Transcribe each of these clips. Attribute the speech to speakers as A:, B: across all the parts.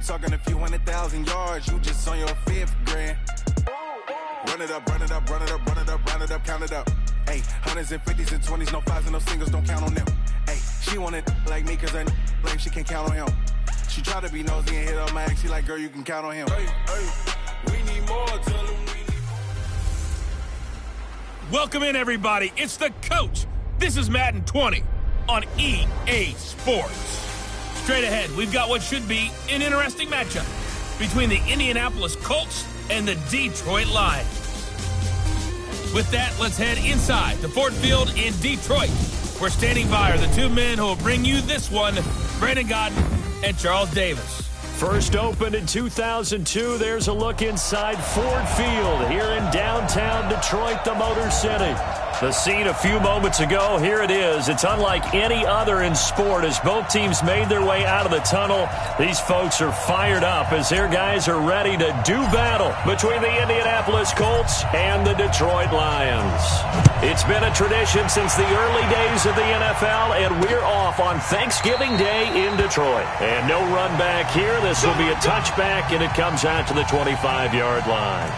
A: I'm talking a few 100,000 yards, you just on your 5th grand. Run it up, run it up, run it up, run it up, round it up, count it up. Hey, hundreds and 50s and 20s, no 5s and no singles, don't count on them. Hey, she want it like me, cause I like she can't count on him. She try to be nosy and hit up my ex, she like, girl, you can count on him. Hey, we need more, tell him we need more.
B: Welcome in, everybody. It's the coach. This is Madden 20 on EA Sports. Straight ahead, we've got what should be an interesting matchup between the Indianapolis Colts and the Detroit Lions. With that, let's head inside to Ford Field in Detroit. We're standing by are the two men who will bring you this one, Brandon Godden and Charles Davis.
C: First opened in 2002, there's a look inside Ford Field here in downtown Detroit, the Motor City. The scene a few moments ago, here it is. It's unlike any other in sport as both teams made their way out of the tunnel. These folks are fired up as their guys are ready to do battle between the Indianapolis Colts and the Detroit Lions. It's been a tradition since the early days of the NFL, and we're off on Thanksgiving Day in Detroit. And no run back here. This will be a touchback, and it comes out to the 25-yard line.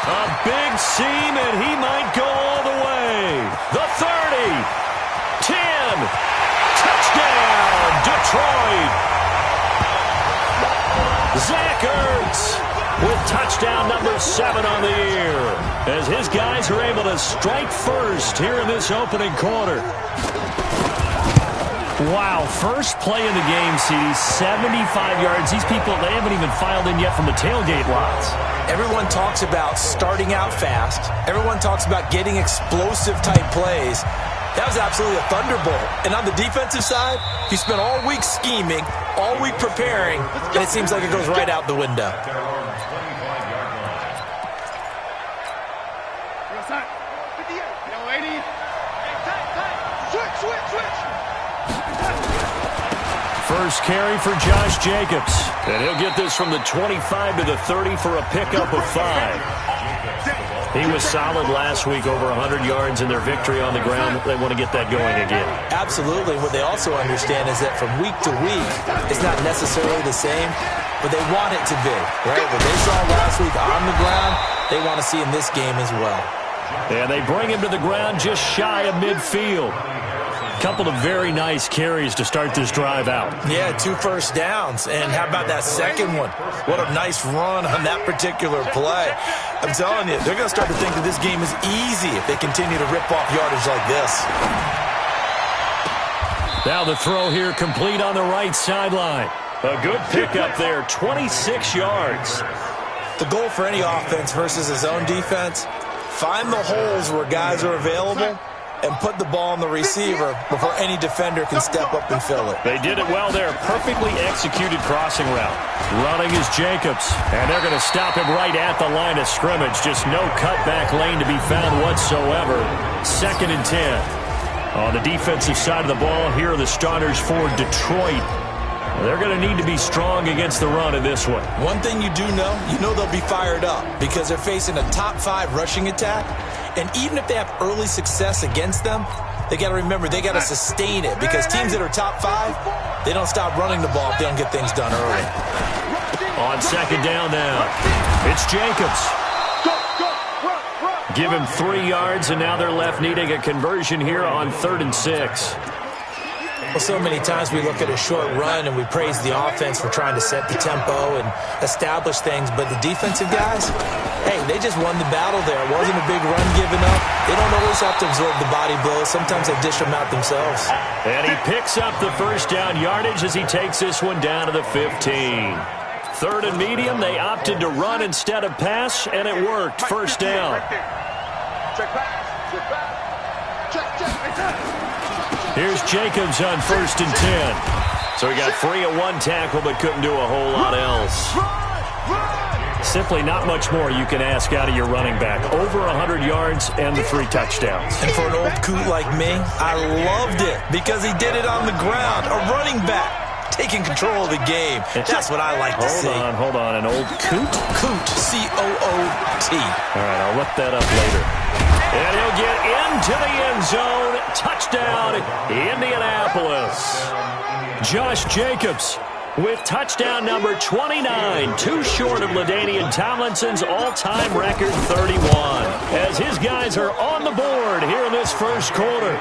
C: A big seam, and he might go all the way. The 30, 10, touchdown, Detroit. Zach Ertz with touchdown number 7 on the year as his guys are able to strike first here in this opening quarter. Wow, first play of the game, CD, 75 yards. These people, they haven't even filed in yet from the tailgate lots.
D: Everyone talks about starting out fast. Everyone talks about getting explosive-type plays. That was absolutely a thunderbolt. And on the defensive side, he spent all week scheming, all week preparing, and it seems like it goes right out the window.
C: First carry for Josh Jacobs. And he'll get this from the 25 to the 30 for a pickup of 5. He was solid last week, over 100 yards in their victory on the ground. They want to get that going again.
D: Absolutely. What they also understand is that from week to week, it's not necessarily the same, but they want it to be. Right? What they saw last week on the ground, they want to see in this game as well.
C: And they bring him to the ground just shy of midfield. Couple of very nice carries to start this drive out.
D: Yeah, 2 first downs. And how about that second one? What a nice run on that particular play. I'm telling you, they're going to start to think that this game is easy if they continue to rip off yardage like this.
C: Now the throw here complete on the right sideline. A good pickup there, 26 yards.
D: The goal for any offense versus his own defense, find the holes where guys are available and put the ball on the receiver before any defender can step up and fill it.
C: They did it well there. Perfectly executed crossing route. Running is Jacobs, and they're going to stop him right at the line of scrimmage. Just no cutback lane to be found whatsoever. 2nd and 10. On the defensive side of the ball, here are the starters for Detroit. They're going to need to be strong against the run in this one.
D: One thing you do know, they'll be fired up because they're facing a top 5 rushing attack. And even if they have early success against them, they got to remember they got to sustain it because teams that are top 5, they don't stop running the ball if they don't get things done early.
C: On 2nd down now, it's Jacobs. Give him 3 yards, and now they're left needing a conversion here on 3rd and 6.
D: Well, so many times we look at a short run and we praise the offense for trying to set the tempo and establish things, but the defensive guys, hey, they just won the battle there. It wasn't a big run given up. They don't always have to absorb the body blows. Sometimes they dish them out themselves.
C: And he picks up the first down yardage as he takes this one down to the 15. 3rd and medium, they opted to run instead of pass, and it worked. First down. Here's Jacobs on 1st and 10. So he got free of 1 tackle but couldn't do a whole lot else. Simply not much more you can ask out of your running back. Over 100 yards and the 3 touchdowns.
D: And for an old coot like me, I loved it because he did it on the ground. A running back taking control of the game. That's what I like to see.
C: Hold on. An old coot?
D: Coot, C-O-O-T.
C: All right, I'll look that up later. And he'll get into the end zone. Touchdown, Indianapolis. Josh Jacobs with touchdown number 29, too short of LaDainian Tomlinson's all-time record 31. As his guys are on the board here in this first quarter.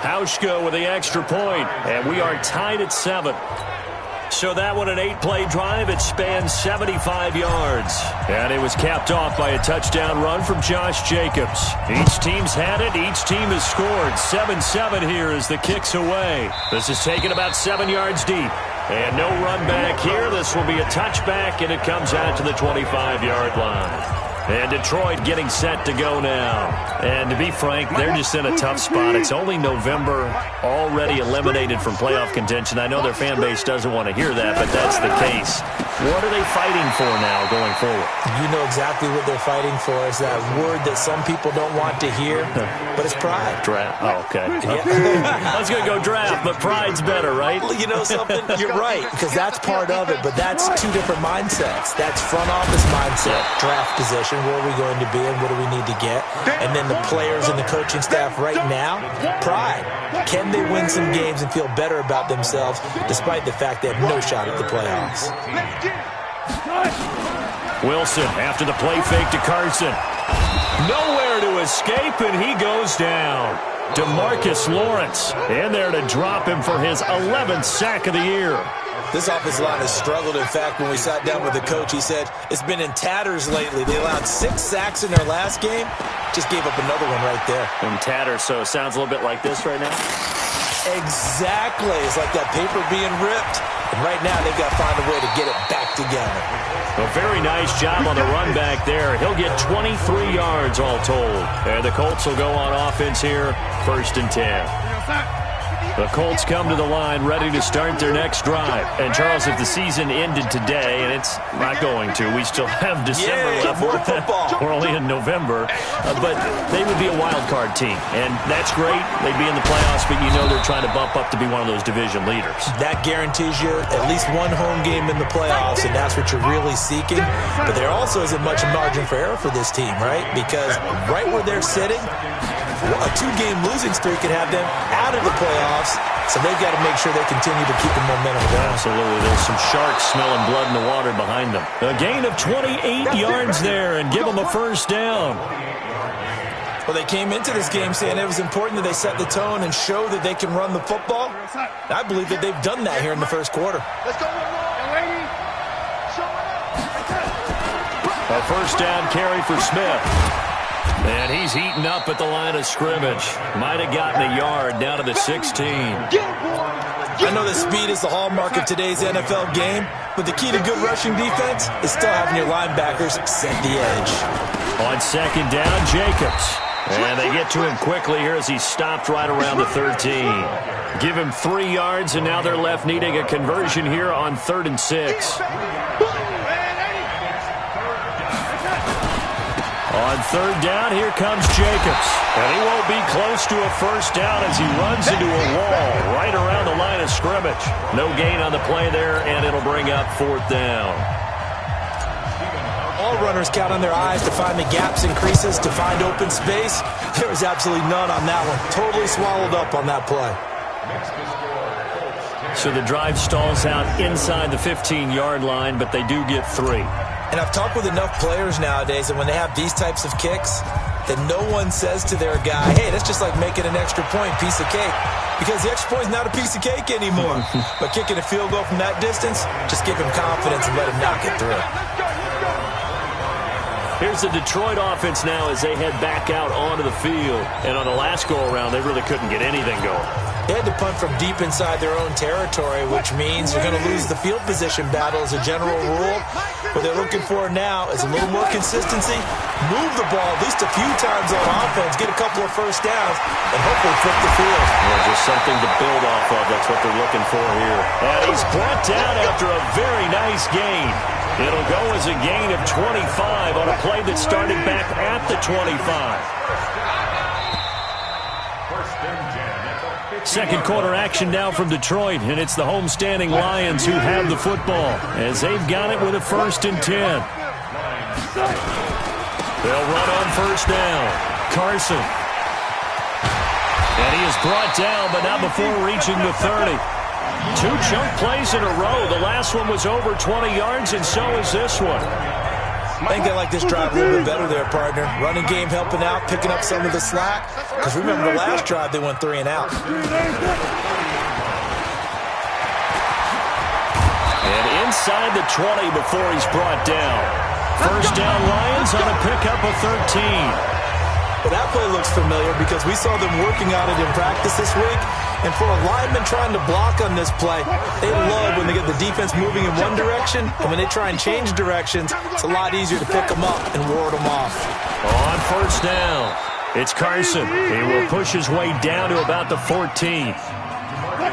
C: Hauschka with the extra point, and we are tied at 7. So that one, an 8-play drive. It spans 75 yards. And it was capped off by a touchdown run from Josh Jacobs. Each team's had it. Each team has scored. 7-7 here as the kick's away. This is taken about 7 yards deep. And no run back here. This will be a touchback, and it comes out to the 25-yard line. And Detroit getting set to go now. And to be frank, they're just in a tough spot. It's only November, already eliminated from playoff contention. I know their fan base doesn't want to hear that, but that's the case. What are they fighting for now going forward?
D: You know exactly what they're fighting for. Is that word that some people don't want to hear, but it's pride.
C: Draft. Oh, okay. I was going to go draft, but pride's better, right?
D: You know something? You're right, because that's part of it, but that's 2 different mindsets. That's front office mindset, draft position, where are we going to be and what do we need to get? And then the players and the coaching staff right now, pride. Can they win some games and feel better about themselves despite the fact they have no shot at the playoffs?
C: Wilson after the play fake to Carson. Nowhere to escape, and he goes down. DeMarcus Lawrence in there to drop him for his 11th sack of the year.
D: This offensive line has struggled. In fact, when we sat down with the coach, he said it's been in tatters lately. They allowed 6 sacks in their last game. Just gave up another one right there.
C: In tatters, so it sounds a little bit like this right now?
D: Exactly. It's like that paper being ripped. And right now, they've got to find a way to get it back together.
C: A very nice job on the run back there. He'll get 23 yards all told. And the Colts will go on offense here, 1st and 10. The Colts come to the line ready to start their next drive. And, Charles, if the season ended today, and it's not going to, we still have December left.
D: More football.
C: We're only in November. But they would be a wild card team. And that's great. They'd be in the playoffs, but you know they're trying to bump up to be one of those division leaders.
D: That guarantees you at least one home game in the playoffs, and that's what you're really seeking. But there also isn't much margin for error for this team, right? Because right where they're sitting, a 2-game losing streak could have them out of the playoffs, so they've got to make sure they continue to keep the momentum going.
C: Absolutely. There's some sharks smelling blood in the water behind them. A gain of 28 yards there and give them a 1st down.
D: Well, they came into this game saying it was important that they set the tone and show that they can run the football. I believe that they've done that here in the first quarter.
E: Let's go, lady.
C: A 1st down carry for Smith. And he's heating up at the line of scrimmage. Might have gotten a yard down to the 16.
D: I know that speed is the hallmark of today's NFL game, but the key to good rushing defense is still having your linebackers set the edge.
C: On 2nd down, Jacobs. And they get to him quickly here as he stopped right around the 13. Give him 3 yards, and now they're left needing a conversion here on 3rd and 6. On 3rd down, here comes Jacobs. And he won't be close to a 1st down as he runs into a wall right around the line of scrimmage. No gain on the play there, and it'll bring up 4th down.
D: All runners count on their eyes to find the gaps and creases, to find open space. There was absolutely none on that one. Totally swallowed up on that play.
C: So the drive stalls out inside the 15-yard line, but they do get 3.
D: And I've talked with enough players nowadays that when they have these types of kicks, that no one says to their guy, hey, that's just like making an extra point, piece of cake. Because the extra point is not a piece of cake anymore. But kicking a field goal from that distance, just give him confidence and let him knock it through.
C: Here's the Detroit offense now as they head back out onto the field. And on the last go-around, they really couldn't get anything going.
D: They had to punt from deep inside their own territory, which means you're going to lose the field position battle as a general rule. What they're looking for now is a little more consistency, move the ball at least a few times on offense, get a couple of 1st downs, and hopefully flip the field.
C: Well, just something to build off of. That's what they're looking for here. And he's brought down after a very nice gain. It'll go as a gain of 25 on a play that started back at the 25. Second quarter action now from Detroit, and it's the homestanding Lions who have the football as they've got it with a 1st and 10. They'll run on first down. Carson. And he is brought down, but not before reaching the 30. 2 chunk plays in a row. The last one was over 20 yards, and so is this one.
D: I think they like this drive a little bit better there, partner. Running game helping out, picking up some of the slack. Because remember the last drive, they went 3 and out.
C: And inside the 20 before he's brought down. First down Lions on a pickup of 13.
D: Well, that play looks familiar because we saw them working on it in practice this week. And for a lineman trying to block on this play, they love when they get the defense moving in one direction. And when they try and change directions, it's a lot easier to pick them up and ward them off.
C: On first down, it's Carson. He will push his way down to about the 14.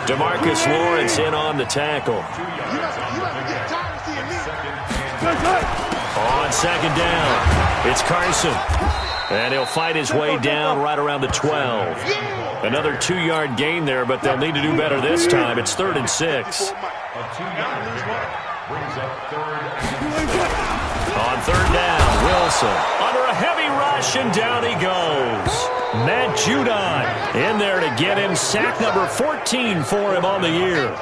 C: DeMarcus Lawrence in on the tackle. On second down, it's Carson. And he'll fight his way down right around the 12. Another 2-yard gain there, but they'll need to do better this time. It's 3rd and 6. On third down, Wilson under a heavy rush, and down he goes. Matt Judon in there to get him sack number 14 for him on the year.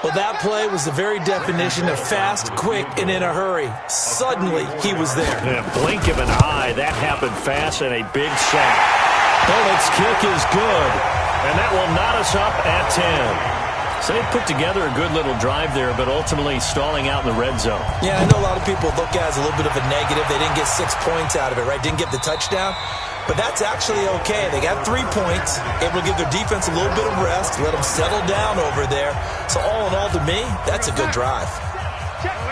D: Well, that play was the very definition of fast, quick, and in a hurry. Suddenly, he was there.
C: In a blink of an eye, that happened fast, and a big sack. Bullock's kick is good, and that will knot us up at 10. So they put together a good little drive there, but ultimately stalling out in the red zone.
D: Yeah, I know a lot of people look at it as a little bit of a negative. They didn't get 6 points out of it, right? Didn't get the touchdown. But that's actually okay. They got 3 points, able to give their defense a little bit of rest, let them settle down over there. So all in all, to me, that's a good drive.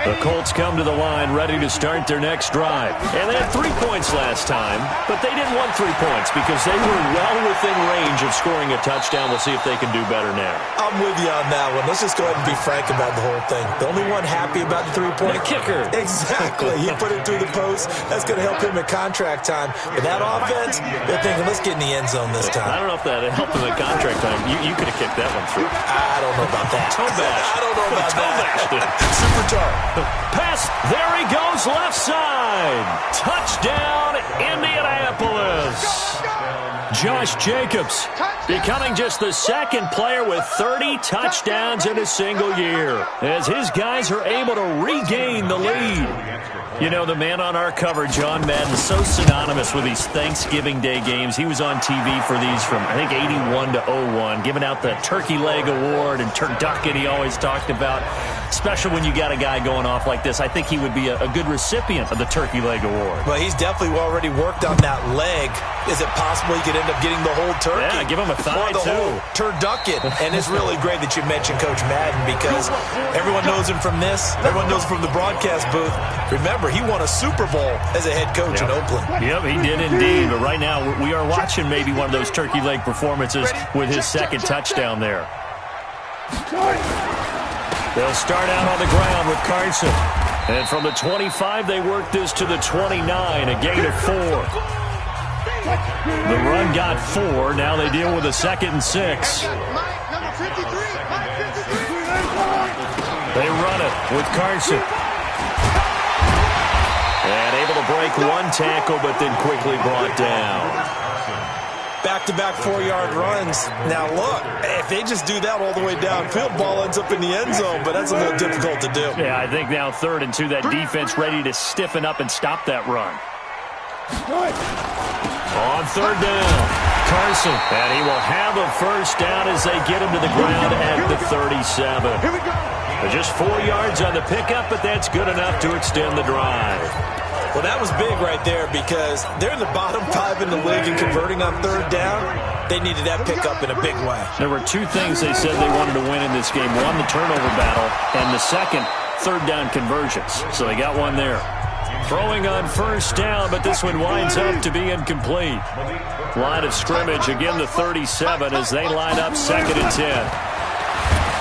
C: The Colts come to the line ready to start their next drive. And they had 3 points last time, but they didn't want 3 points because they were well within range of scoring a touchdown. We'll see if they can do better now.
D: I'm with you on that one. Let's just go ahead and be frank about the whole thing. The only one happy about the 3-point
C: kicker.
D: Exactly. He put it through the post. That's going to help him at contract time. But that offense, they're thinking, let's get in the end zone this time.
C: I don't know if that helped him at contract time. You could have kicked that one through.
D: I don't know about that.
C: Toe bash.
D: I don't know about that. Super toe.
C: Pass, there he goes, left side. Touchdown, Indianapolis. Josh Jacobs becoming just the second player with 30 touchdowns in a single year as his guys are able to regain the lead. You know, the man on our cover, John Madden, so synonymous with these Thanksgiving Day games. He was on TV for these from, I think, 81 to 01, giving out the Turkey Leg Award and turducken he always talked about. Special when you got a guy going off like this. I think he would be a good recipient of the Turkey Leg Award.
D: Well, he's definitely already worked on that leg. Is it possible he could end up getting the whole turkey?
C: Yeah, give him a thigh,
D: or the whole turducken. And it's really great that you mentioned Coach Madden because everyone knows him from this. Everyone knows him from the broadcast booth. Remember, he won a Super Bowl as a head coach in Oakland.
C: Yep, he did indeed. But right now, we are watching maybe one of those turkey leg performances with his second touchdown there. They'll start out on the ground with Carson. And from the 25, they work this to the 29, a gain of 4. The run got 4. Now they deal with a 2nd and 6. They run it with Carson. And able to break one tackle, but then quickly brought down.
D: Back-to-back 4-yard runs. Now, look, if they just do that all the way downfield, ball ends up in the end zone, but that's a little difficult to do.
C: Yeah, I think now 3rd and 2, that defense ready to stiffen up and stop that run. On 3rd down, Carson, and he will have a first down as they get him to the ground at the 37. Just 4 yards on the pickup, but that's good enough to extend the drive.
D: Well, that was big right there because they're in the bottom 5 in the league and converting on 3rd down. They needed that pickup in a big way.
C: There were 2 things they said they wanted to win in this game. One, the turnover battle, and the second, 3rd down conversions. So they got one there. Throwing on first down, but this one winds up to be incomplete. Line of scrimmage, again the 37 as they line up 2nd and 10.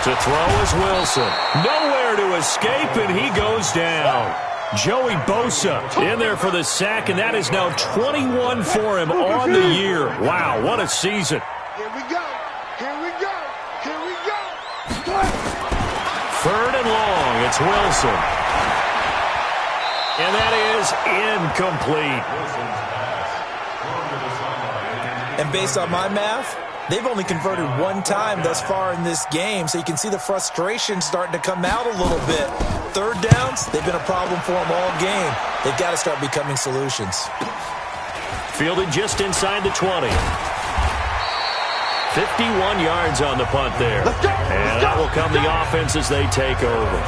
C: To throw is Wilson. Nowhere to escape, and he goes down. Joey Bosa in there for the sack, and that is now 21 for him on the year. Wow, what a season.
E: Here we go. Here we go. Here we go.
C: 3rd and long. It's Wilson. And that is incomplete.
D: And based on my math, they've only converted one time thus far in this game, so you can see the frustration starting to come out a little bit. 3rd downs, they've been a problem for them all game. They've got to start becoming solutions.
C: Fielded just inside the 20. 51 yards on the punt there. And that will come the offense as they take over.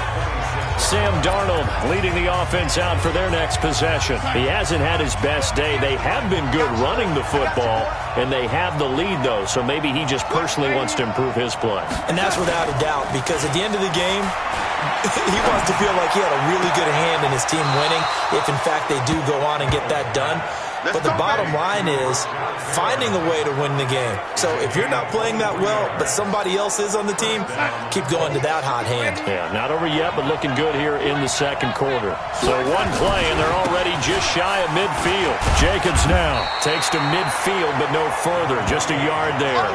C: Sam Darnold leading the offense out for their next possession. He hasn't had his best day. They have been good running the football, and they have the lead, though, so maybe he just personally wants to improve his play.
D: And that's without a doubt, because at the end of the game, he wants to feel like he had a really good hand in his team winning, if in fact they do go on and get that done. But the bottom line is finding a way to win the game. So if you're not playing that well, but somebody else is on the team, keep going to that hot hand.
C: Yeah, not over yet, but looking good here in the second quarter. So one play, and they're already just shy of midfield. Jacobs now takes to midfield, but no further, just a yard there.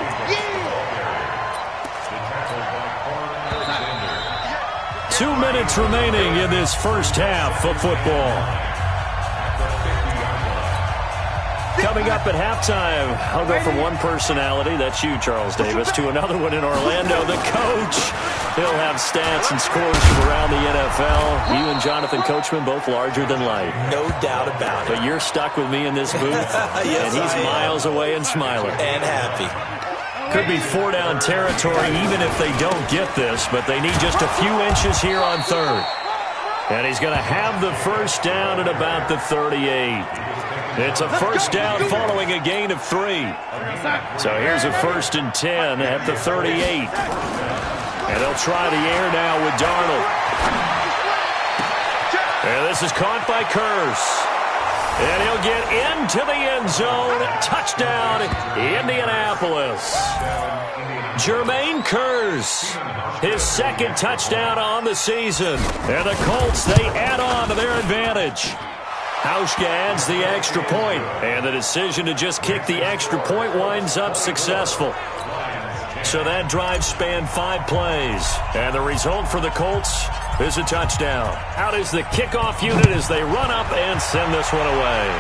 C: 2 minutes remaining in this first half of football. Coming up at halftime, I'll go from one personality, that's you, Charles Davis, to another one in Orlando, the coach. He'll have stats and scores from around the NFL. You and Jonathan Coachman, both larger than life.
D: No doubt about it.
C: But you're stuck with me in this booth,
D: yes,
C: and he's miles away and smiling.
D: And happy.
C: Could be 4-down territory even if they don't get this, but they need just a few inches here on 3rd. And he's going to have the first down at about the 38. It's a first down following a gain of 3. So here's a 1st and 10 at the 38. And they'll try the air now with Darnold. And this is caught by Curse. And he'll get into the end zone. Touchdown, Indianapolis. Jermaine Curse, his 2nd touchdown on the season. And the Colts, they add on to their advantage. Hauschka adds the extra point, and the decision to just kick the extra point winds up successful. So that drive spanned 5 plays, and the result for the Colts is a touchdown. Out is the kickoff unit as they run up and send this one away.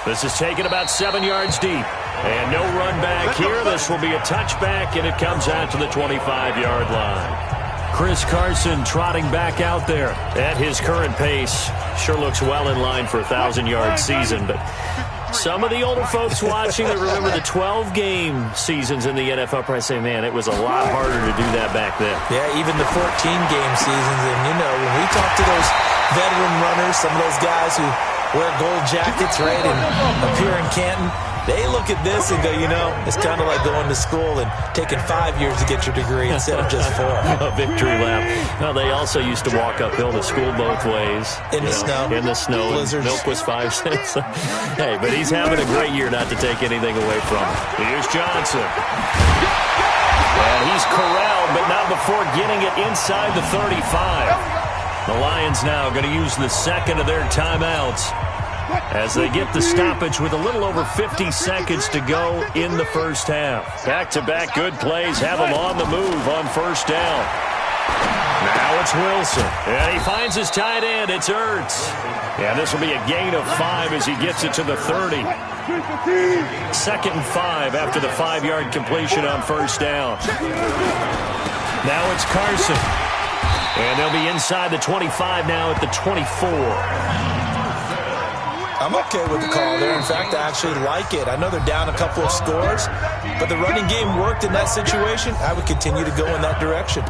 C: This is taken about 7 yards deep, and no run back here. This will be a touchback, and it comes out to the 25-yard line. Chris Carson trotting back out there at his current pace. Sure looks well in line for a 1,000-yard season, but some of the older folks watching that remember the 12-game seasons in the NFL probably say, man, it was a lot harder to do that back then.
D: Yeah, even the 14-game seasons. And, you know, when we talk to those veteran runners, some of those guys who wear gold jackets, right, and appear in Canton, they look at this and go, you know, it's kind of like going to school and taking 5 years to get your degree instead of just 4.
C: A victory lap. Well, they also used to walk uphill to school both ways.
D: In the snow.
C: In the snow.
D: Blizzards.
C: Milk was 5 cents. Hey, but he's having a great year, not to take anything away from him. Here's Johnson. And he's corralled, but not before getting it inside the 35. The Lions now going to use the 2nd of their timeouts as they get the stoppage with a little over 50 seconds to go in the first half. Back-to-back good plays have them on the move on first down. Now it's Wilson, and he finds his tight end. It's Ertz. And this will be a gain of 5 as he gets it to the 30. 2nd and 5 after the 5-yard completion on first down. Now it's Carson. And they'll be inside the 25 now at the 24.
D: I'm okay with the call there. In fact, I actually like it. I know they're down a couple of scores, but the running game worked in that situation. I would continue to go in that direction.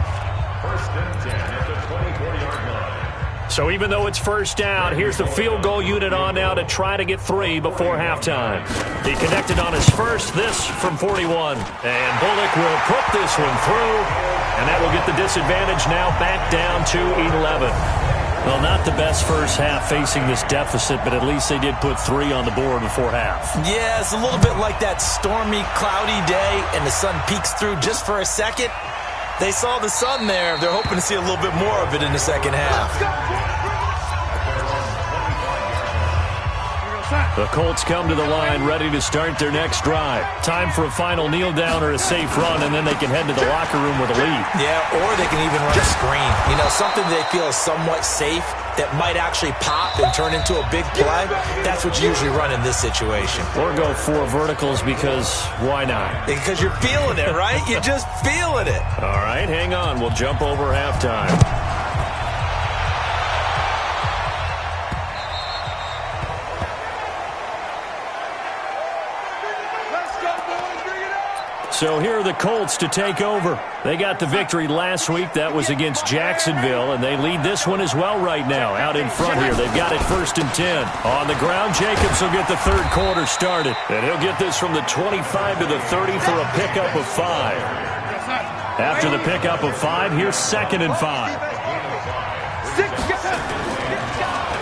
C: So even though it's first down, here's the field goal unit on now to try to get 3 before halftime. He connected on his first, this from 41. And Bullock will put this one through, and that will get the disadvantage now back down to 11. Well, not the best first half facing this deficit, but at least they did put 3 on the board before half.
D: Yeah, it's a little bit like that stormy, cloudy day, and the sun peeks through just for a second. They saw the sun there. They're hoping to see a little bit more of it in the second half.
C: The Colts come to the line ready to start their next drive. Time for a final kneel down or a safe run, and then they can head to the locker room with a lead.
D: Yeah, or they can even run a screen. You know, something they feel is somewhat safe that might actually pop and turn into a big play. That's what you usually run in this situation.
C: Or go 4 verticals because why not?
D: Because you're feeling it, right? You're just feeling it.
C: All right, hang on. We'll jump over halftime. So here are the Colts to take over. They got the victory last week. That was against Jacksonville, and they lead this one as well right now. Out in front here, they've got it 1st and 10. On the ground, Jacobs will get the third quarter started. And he'll get this from the 25 to the 30 for a pickup of 5. After the pickup of 5, here's 2nd and 5.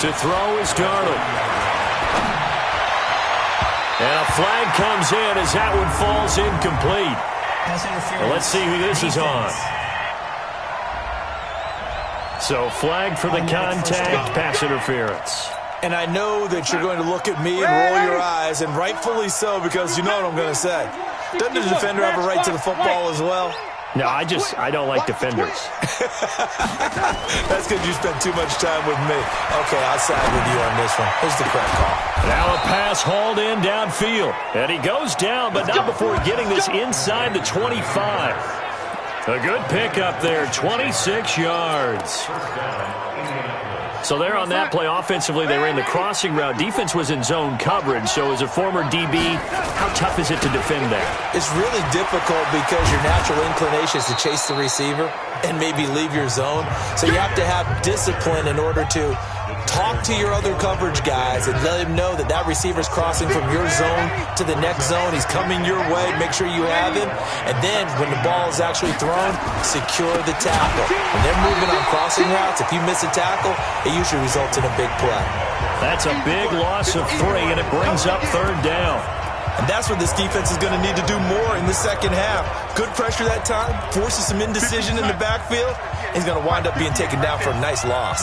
C: To throw is Darnold. And a flag comes in as that one falls incomplete. Well, let's see who this is on. So flag for the contact, pass interference.
D: And I know that you're going to look at me and roll your eyes, and rightfully so, because you know what I'm going to say. Doesn't the defender have a right to the football as well?
C: No, I don't like defenders.
D: That's because you spent too much time with me. Okay, I'll side with you on this one. Here's the correct call.
C: Now a pass hauled in downfield. And he goes down, but not before getting this inside the 25. A good pickup there, 26 yards. So there on that play, offensively, they ran the crossing route. Defense was in zone coverage. So as a former DB, how tough is it to defend that?
D: It's really difficult because your natural inclination is to chase the receiver and maybe leave your zone. So you have to have discipline in order to talk to your other coverage guys and let him know that that receiver's crossing from your zone to the next zone. He's coming your way. Make sure you have him. And then when the ball is actually thrown, secure the tackle. When they're moving on crossing routes, if you miss a tackle, it usually results in a big play.
C: That's a big loss of 3, and it brings up 3rd down.
D: And that's what this defense is going to need to do more in the second half. Good pressure that time, forces some indecision in the backfield. He's going to wind up being taken down for a nice loss.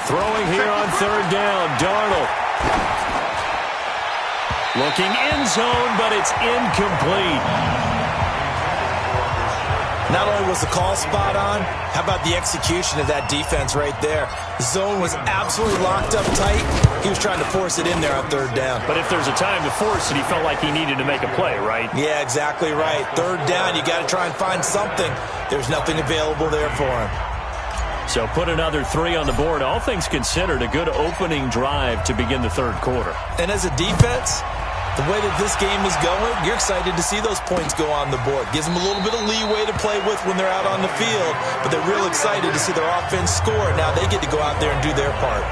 C: Throwing here on 3rd down, Darnold. Looking end zone, but it's incomplete.
D: Not only was the call spot on, how about the execution of that defense right there? The zone was absolutely locked up tight. He was trying to force it in there on 3rd down.
C: But if there's a time to force it, he felt like he needed to make a play, right?
D: Yeah, exactly right. 3rd down, you got to try and find something. There's nothing available there for him.
C: So put another 3 on the board. All things considered, a good opening drive to begin the 3rd quarter.
D: And as a defense, the way that this game is going, you're excited to see those points go on the board. Gives them a little bit of leeway to play with when they're out on the field, but they're real excited to see their offense score. Now they get to go out there and do their part.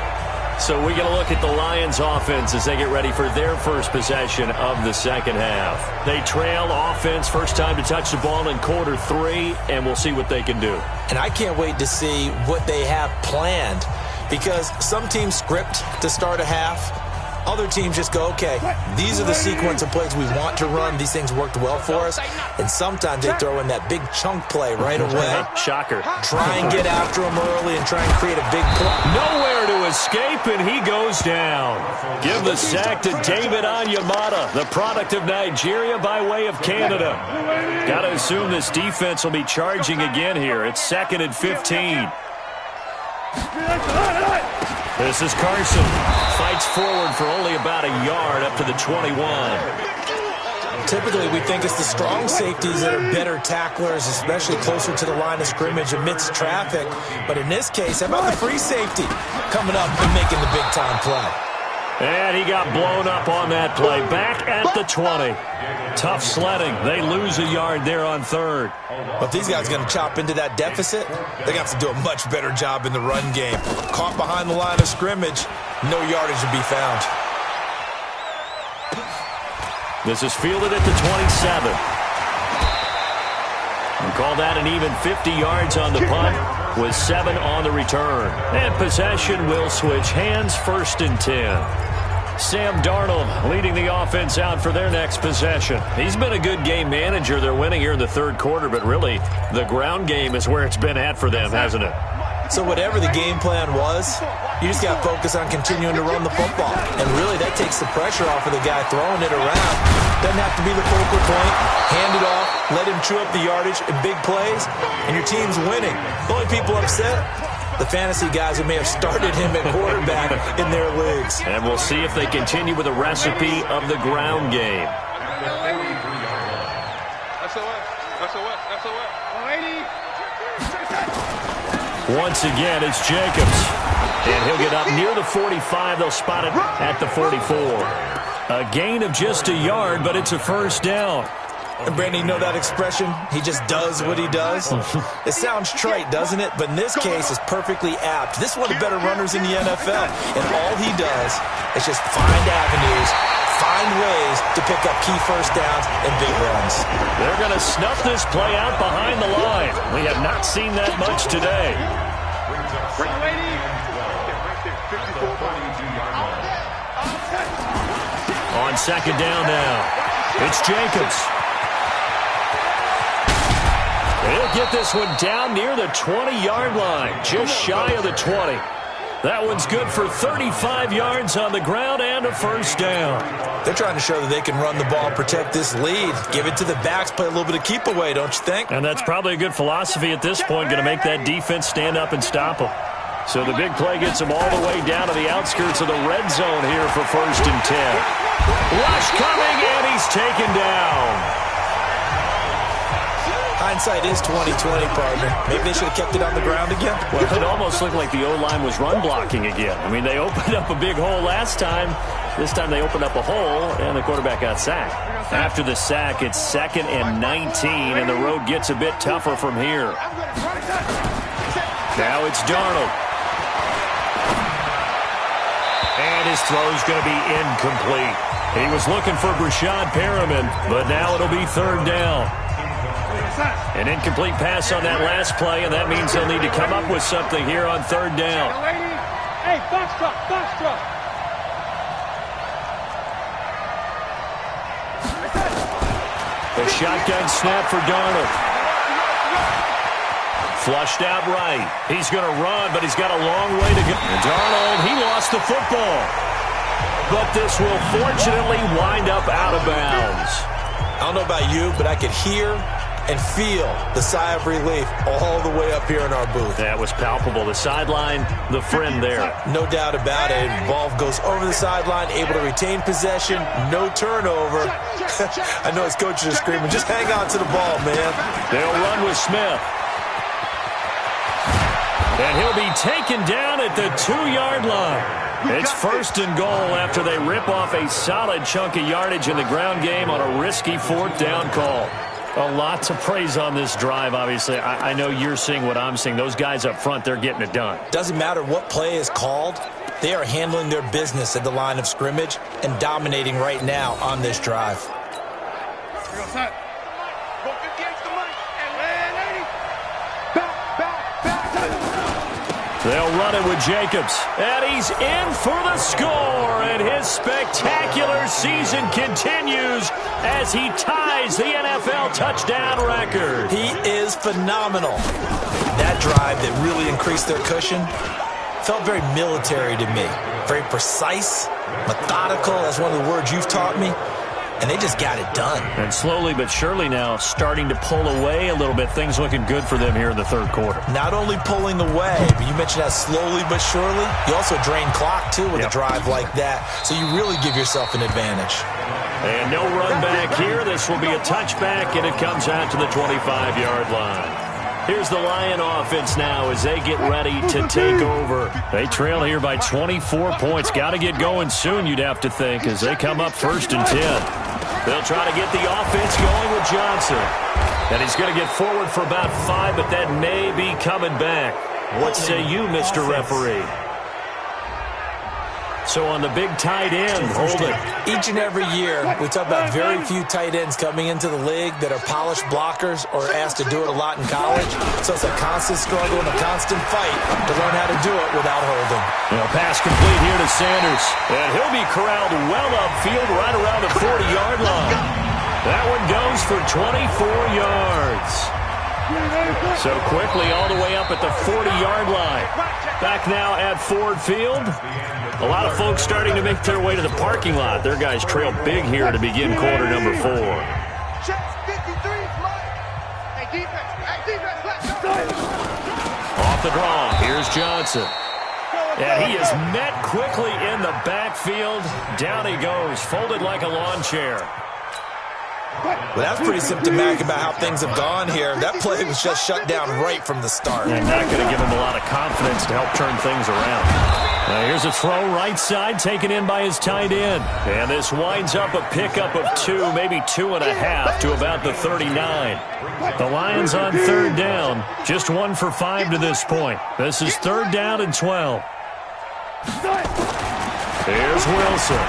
C: So we're going to look at the Lions offense as they get ready for their first possession of the second half. They trail offense, first time to touch the ball in quarter 3, and we'll see what they can do.
D: And I can't wait to see what they have planned, because some teams script to start a half. Other teams just go, okay, these are the sequence of plays we want to run. These things worked well for us. And sometimes they throw in that big chunk play right away.
C: Shocker.
D: Try and get after them early and try and create a big play.
C: Nowhere to escape, and he goes down. Give the sack to David Onyemata, the product of Nigeria by way of Canada. Got to assume this defense will be charging again here. It's 2nd and 15. This is Carson. Fights forward for only about a yard up to the 21.
D: Typically, we think it's the strong safeties that are better tacklers, especially closer to the line of scrimmage amidst traffic. But in this case, how about the free safety coming up and making the big-time play?
C: And he got blown up on that play. Back at the 20. Tough sledding. They lose a yard there on 3rd.
D: But if these guys are going to chop into that deficit, they're going to have to do a much better job in the run game. Caught behind the line of scrimmage, no yardage to be found.
C: This is fielded at the 27. And call that an even 50 yards on the punt with 7 on the return. And possession will switch hands, 1st and 10. Sam Darnold leading the offense out for their next possession. He's been a good game manager. They're winning here in the 3rd quarter, but really the ground game is where it's been at for them, hasn't it?
D: So whatever the game plan was, you just got to focus on continuing to run the football. And really that takes the pressure off of the guy throwing it around. Doesn't have to be the focal point. Hand it off, let him chew up the yardage in big plays, and your team's winning. The only people upset, the fantasy guys who may have started him at quarterback in their leagues.
C: And we'll see if they continue with a recipe of the ground game. Once again, it's Jacobs. And he'll get up near the 45. They'll spot it at the 44. A gain of just a yard, but it's a 1st down.
D: And Brandon, you know that expression? He just does what he does. It sounds trite, doesn't it? But in this case, it's perfectly apt. This is one of the better runners in the NFL. And all he does is just find avenues, find ways to pick up key 1st downs and big runs.
C: They're going to snuff this play out behind the line. We have not seen that much today. On 2nd down now, it's Jacobs. He'll get this one down near the 20-yard line, just shy of the 20. That one's good for 35 yards on the ground and a 1st down.
D: They're trying to show that they can run the ball, protect this lead. Give it to the backs, play a little bit of keep away, don't you think?
C: And that's probably a good philosophy at this point, going to make that defense stand up and stop them. So the big play gets them all the way down to the outskirts of the red zone here for 1st and 10. Rush coming, and he's taken down.
D: Hindsight is 20/20, partner. Maybe they should have kept it on the ground again.
C: Well, it almost looked like the O-line was run blocking again. I mean, they opened up a big hole last time. This time they opened up a hole, and the quarterback got sacked. After the sack, it's 2nd and 19, and the road gets a bit tougher from here. Now it's Darnold. And his throw's going to be incomplete. He was looking for Brashad Perriman, but now it'll be 3rd down. An incomplete pass on that last play, and that means they'll need to come up with something here on 3rd down.
E: Hey, box truck, box truck.
C: A shotgun snap for Darnold. Flushed out right. He's going to run, but he's got a long way to go. Darnold, he lost the football. But this will fortunately wind up out of bounds.
D: I don't know about you, but I could hear and feel the sigh of relief all the way up here in our booth.
C: That was palpable. The sideline, the friend there.
D: No doubt about it. Ball goes over the sideline, able to retain possession, no turnover. I know his coaches are screaming, just hang on to the ball, man.
C: They'll run with Smith. And he'll be taken down at the 2-yard line. It's 1st and goal after they rip off a solid chunk of yardage in the ground game on a risky 4th down call. A lot to praise on this drive, obviously. I know you're seeing what I'm seeing. Those guys up front, they're getting it done.
D: Doesn't matter what play is called. They are handling their business at the line of scrimmage and dominating right now on this drive.
C: They'll run it with Jacobs. And he's in for the score. And his spectacular season continues as he ties the NFL touchdown record.
D: He is phenomenal. That drive that really increased their cushion felt very military to me. Very precise, methodical. That's one of the words you've taught me. And they just got it done.
C: And slowly but surely now starting to pull away a little bit. Things looking good for them here in the 3rd quarter.
D: Not only pulling away, but you mentioned that slowly but surely. You also drain clock, too, with a drive like that. So you really give yourself an advantage.
C: And no run back here. This will be a touchback, and it comes out to the 25-yard line. Here's the Lion offense now as they get ready to take over. They trail here by 24 points. Got to get going soon, you'd have to think, as they come up 1st and 10. They'll try to get the offense going with Johnson. And he's going to get forward for about 5, but that may be coming back. What say you, Mr. Referee? So on the big tight end, hold it.
D: Each and every year, we talk about very few tight ends coming into the league that are polished blockers or asked to do it a lot in college. So it's a constant struggle and a constant fight to learn how to do it without holding.
C: Pass complete here to Sanders. And he'll be corralled well upfield right around the 40-yard line. That one goes for 24 yards. So quickly all the way up at the 40-yard line. Back now at Ford Field. A lot of folks starting to make their way to the parking lot. Their guys trail big here to begin quarter number 4. Off the draw, here's Johnson. And he is met quickly in the backfield. Down he goes, folded like a lawn chair.
D: Well, that's pretty symptomatic about how things have gone here. That play was just shut down right from the start.
C: And not going to give him a lot of confidence to help turn things around. Now here's a throw right side taken in by his tight end. And this winds up a pickup of 2, maybe 2.5 to about the 39. The Lions on third down. Just 1 for 5 to this point. This is 3rd down and 12. Here's Wilson.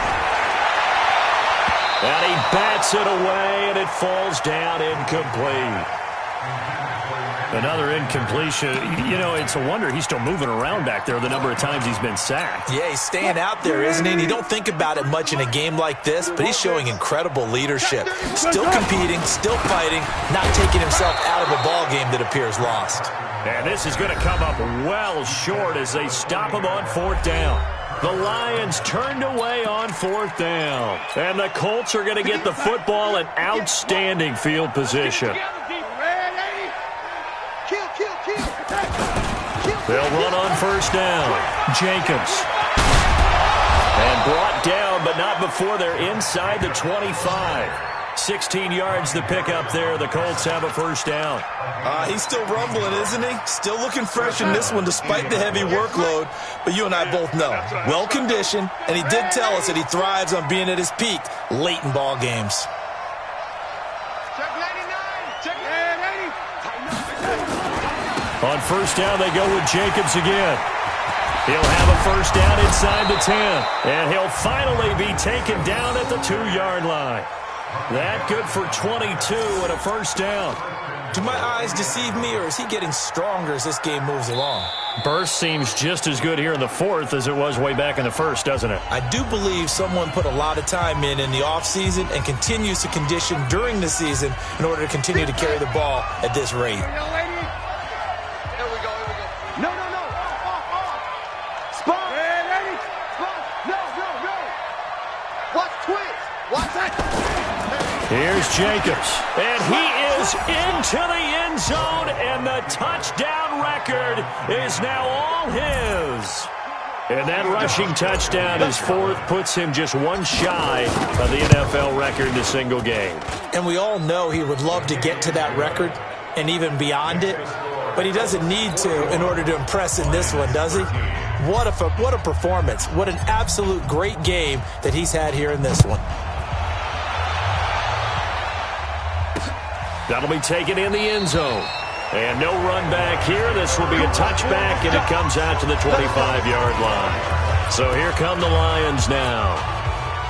C: And he bats it away, and it falls down incomplete. Another incompletion. You know, it's a wonder he's still moving around back there the number of times he's been sacked.
D: Yeah, he's staying out there, isn't he? And you don't think about it much in a game like this, but he's showing incredible leadership. Still competing, still fighting, not taking himself out of a ball game that appears lost.
C: And this is going to come up well short as they stop him on 4th down. The Lions turned away on 4th down. And the Colts are going to get the football in outstanding field position. They'll run on 1st down. Jacobs. And brought down, but not before they're inside the 25. 16 yards the pickup there. The Colts have a 1st down.
D: He's still rumbling, isn't he? Still looking fresh in this one despite the heavy workload. But you and I both know, well-conditioned, and he did tell us that he thrives on being at his peak late in ball games.
C: On 1st down, they go with Jacobs again. He'll have a 1st down inside the 10. And he'll finally be taken down at the 2-yard line. That good for 22 and a 1st down.
D: Do my eyes deceive me, or is he getting stronger as this game moves along?
C: Burst seems just as good here in the 4th as it was way back in the 1st, doesn't it?
D: I do believe someone put a lot of time in the offseason and continues to condition during the season in order to continue to carry the ball at this rate.
C: Here's Jacobs, and he is into the end zone, and the touchdown record is now all his. And that rushing touchdown, his 4th, puts him just 1 shy of the NFL record in a single game.
D: And we all know he would love to get to that record and even beyond it, but he doesn't need to in order to impress in this one, does he? What a performance. What an absolute great game that he's had here in this one.
C: That'll be taken in the end zone. And no run back here. This will be a touchback, and it comes out to the 25-yard line. So here come the Lions now.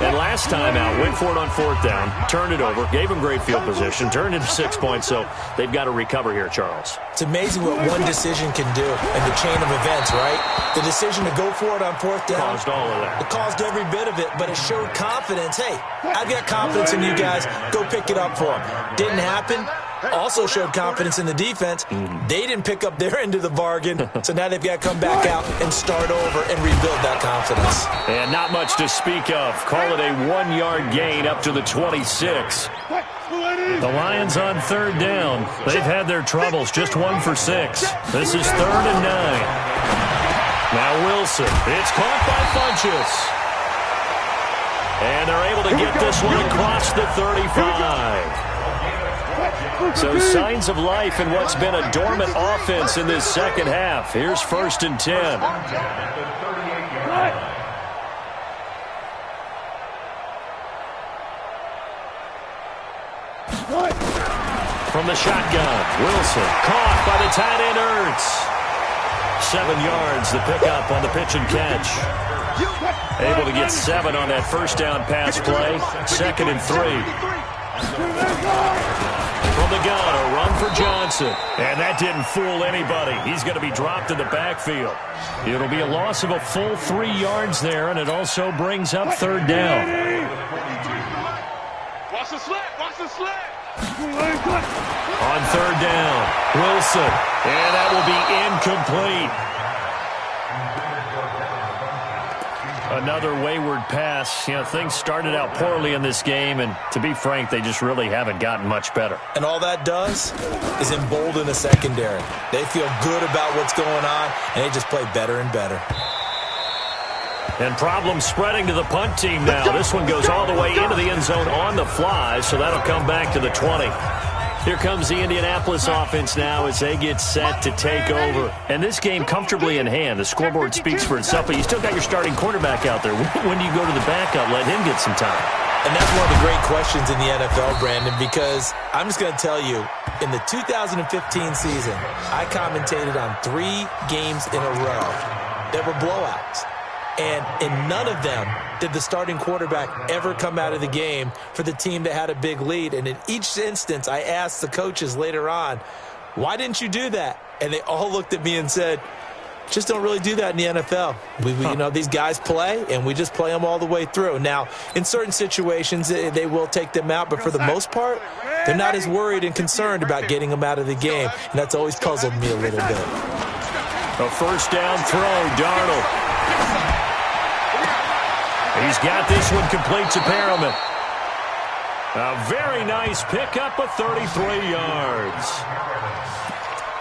C: And last time out, went for it on 4th down, turned it over, gave him great field position, turned it to 6 points, so they've got to recover here, Charles.
D: It's amazing what one decision can do in the chain of events, right? The decision to go for it on 4th down.
C: Caused all of that.
D: It caused every bit of it, but it showed confidence. Hey, I've got confidence in you guys. Go pick it up for them. Didn't happen. Also showed confidence in the defense. They didn't pick up their end of the bargain, so now they've got to come back out and start over and rebuild that confidence.
C: And not much to speak of. Call it a 1-yard gain up to the 26. The Lions on 3rd down. They've had their troubles, just 1 for 6. This is 3rd and 9. Now Wilson. It's caught by Funchess. And they're able to get this one across the 35. So signs of life in what's been a dormant offense in this second half. Here's 1st and 10. From the shotgun, Wilson caught by the tight end Ertz. 7 yards, the pickup on the pitch and catch. Able to get 7 on that first down pass play. 2nd and 3. From the gun, a run for Johnson. And that didn't fool anybody. He's going to be dropped in the backfield. It'll be a loss of a full 3 yards there, and it also brings up 3rd down.
E: Watch the slip. Watch the slip.
C: On 3rd down, Wilson. And that will be incomplete. Another wayward pass. You know, things started out poorly in this game, and to be frank, they just really haven't gotten much better.
D: And all that does is embolden the secondary. They feel good about what's going on, and they just play better and better.
C: And problems spreading to the punt team now. This one goes all the way into the end zone on the fly, so that'll come back to the 20. Here comes the Indianapolis offense now as they get set to take over. And this game comfortably in hand. The scoreboard speaks for itself, but you still got your starting quarterback out there. When do you go to the backup? Let him get some time.
D: And that's one of the great questions in the NFL, Brandon, because I'm just going to tell you, in the 2015 season, I commentated on 3 games in a row that were blowouts. And in none of them did the starting quarterback ever come out of the game for the team that had a big lead. And in each instance, I asked the coaches later on, why didn't you do that? And they all looked at me and said, just don't really do that in the NFL. You know, these guys play, and we just play them all the way through. Now, in certain situations, they will take them out, but for the most part, they're not as worried and concerned about getting them out of the game. And that's always puzzled me a little bit.
C: A first down throw, Darnold. He's got this one complete to Perriman. A very nice pickup of 33 yards.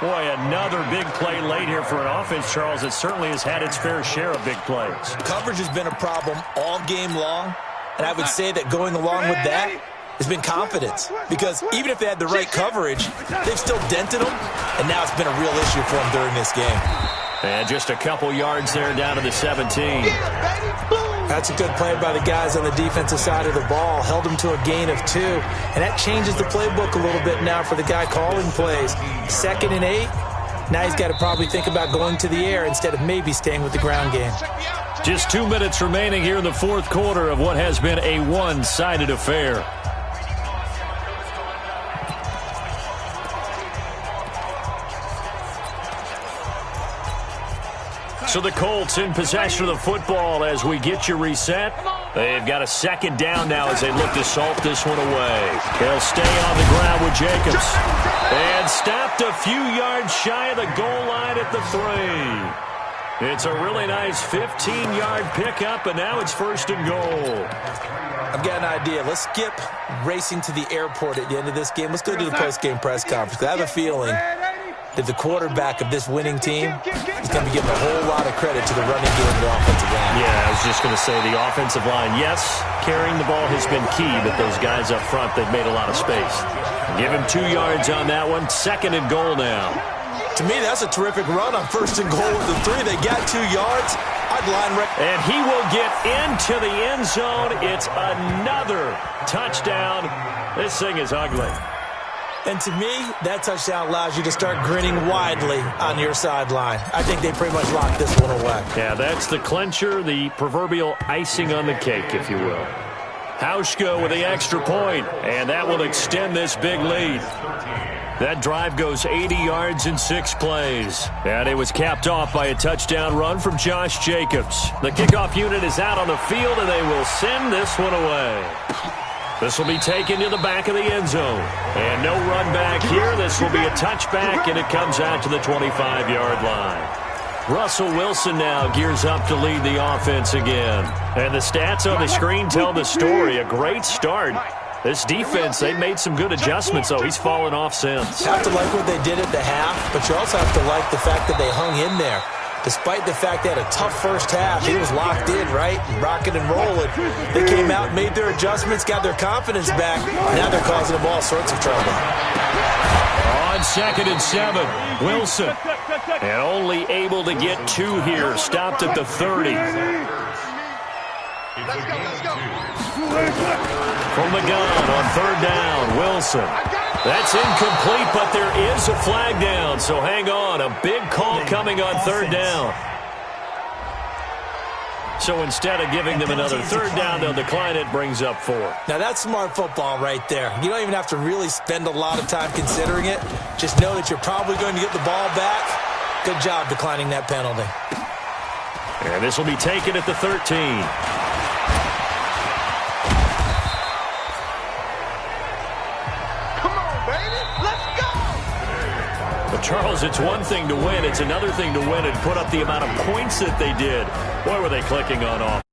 C: Boy, another big play late here for an offense, Charles, that certainly has had its fair share of big plays.
D: Coverage has been a problem all game long, and I would say that going along with that has been confidence. Because even if they had the right coverage, they've still dented them, and now it's been a real issue for them during this game.
C: And just a couple yards there down to the 17.
D: That's a good play by the guys on the defensive side of the ball. Held them to a gain of 2. And that changes the playbook a little bit now for the guy calling plays. 2nd and 8. Now he's got to probably think about going to the air instead of maybe staying with the ground game.
C: Just 2 minutes remaining here in the 4th quarter of what has been a one-sided affair. So the Colts in possession of the football as we get you reset. They've got a 2nd down now as they look to salt this one away. They'll stay on the ground with Jacobs. And stopped a few yards shy of the goal line at the 3. It's a really nice 15-yard pickup, and now it's 1st and goal.
D: I've got an idea. Let's skip racing to the airport at the end of this game. Let's go to the post-game press conference. I have a feeling that the quarterback of this winning team is going to be giving a whole lot of credit to the running game of the offensive line.
C: Yeah, I was just going to say the offensive line, yes, carrying the ball has been key, but those guys up front, they've made a lot of space. Give him 2 yards on that one. 2nd and goal now.
D: To me, that's a terrific run on 1st and goal with the 3. They got 2 yards. I'd line right.
C: And he will get into the end zone. It's another touchdown. This thing is ugly.
D: And to me, that touchdown allows you to start grinning widely on your sideline. I think they pretty much locked this one away.
C: Yeah, that's the clincher, the proverbial icing on the cake, if you will. Hauschka with the extra point, and that will extend this big lead. That drive goes 80 yards in 6 plays. And it was capped off by a touchdown run from Josh Jacobs. The kickoff unit is out on the field, and they will send this one away. This will be taken to the back of the end zone. And no run back here. This will be a touchback, and it comes out to the 25-yard line. Russell Wilson now gears up to lead the offense again. And the stats on the screen tell the story. A great start. This defense, they've made some good adjustments, though. He's fallen off since.
D: You have to like what they did at the half, but you also have to like the fact that they hung in there. Despite the fact they had a tough first half, he was locked in, right? Rocking and rolling. They came out, made their adjustments, got their confidence back. Now they're causing them all sorts of trouble.
C: On 2nd and 7, Wilson. And only able to get 2 here. Stopped at the 30.
E: Let's go.
C: From the gun on 3rd down, Wilson. That's incomplete, but there is a flag down, so hang on. A big call coming on 3rd down. So instead of giving them another third down, they'll decline it, brings up 4.
D: Now, that's smart football right there. You don't even have to really spend a lot of time considering it. Just know that you're probably going to get the ball back. Good job declining that penalty.
C: And this will be taken at the 13. Charles, it's one thing to win. It's another thing to win and put up the amount of points that they did. Boy, were they clicking on offense.